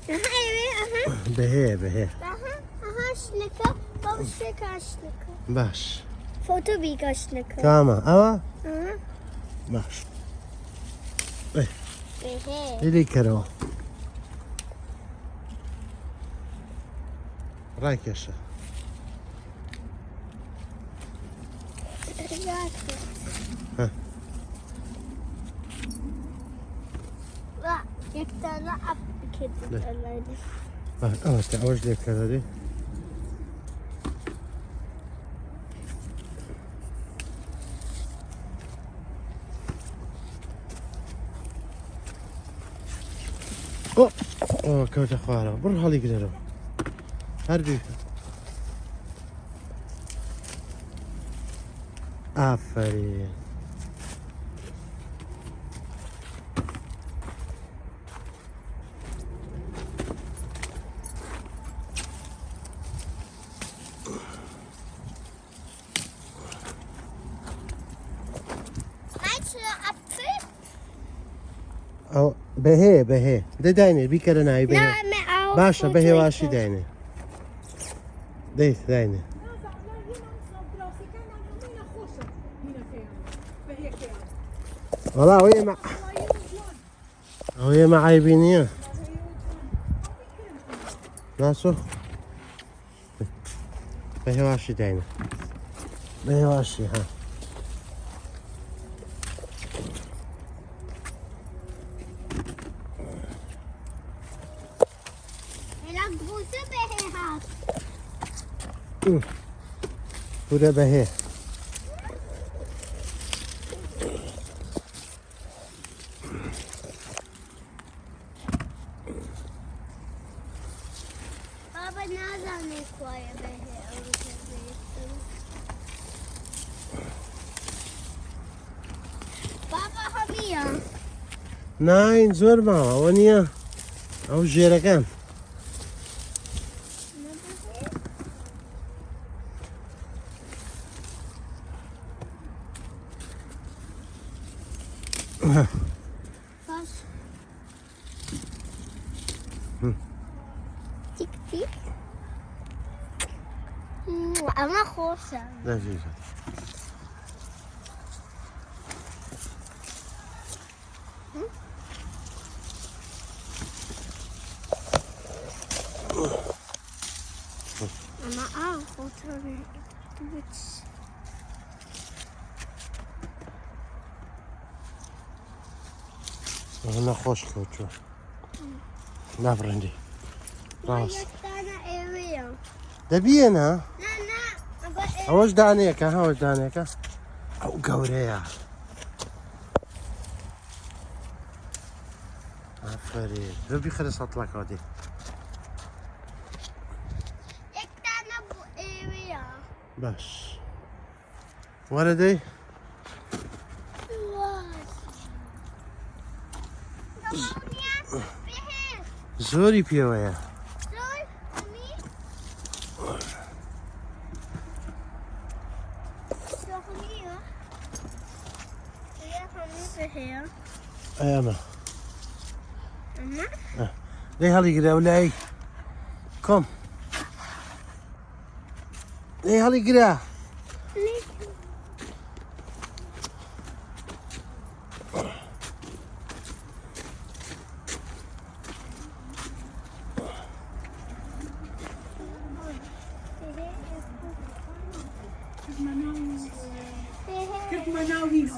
به Aha şnaka. Baba şnaka şnaka. باش Foto bir şnaka. تمام اوا Aha. باش Behe. اللي كرو رايك يا شيخ ها. Bak, bir tane at kedi Ne? alaydı. باه اه تعوج لك هذا دي اوه كوتا خوارا بروح هالي قدروا هردي آفرین او بهه ده داینه بیکره نای بهه نه من باشه بهه واشی داینه ده داینه والله وهي مع عيبينية ناسو بهي واشي داينه بهي واشي ها Helal buzu behe hat. وده بهي Baba nereden ne koyuyor behe alışverişten? Baba hamiya. ناين زور ما ونيا او جيركان Baş. Tik tik. Ama hoş. دقيقة Ama al fotoğrafı. Evet. انا خوش كوتشو لا برندي راس tane evi yok. دبينا Ne? Ama ev. اوش دانيك ها اوش دانيك او قوريا عفريت ربي خلص اطلق هادي İlk tane bu evi yok. باش ولدي Vay. Tamam ya. Behe. زوري بيويا Dur. Hani? Dokunuyor. Ya hani behe. اي انا Ama. ليه هالي قرا ولا اي كم ليه هالي قرا Ne? كيف مناوي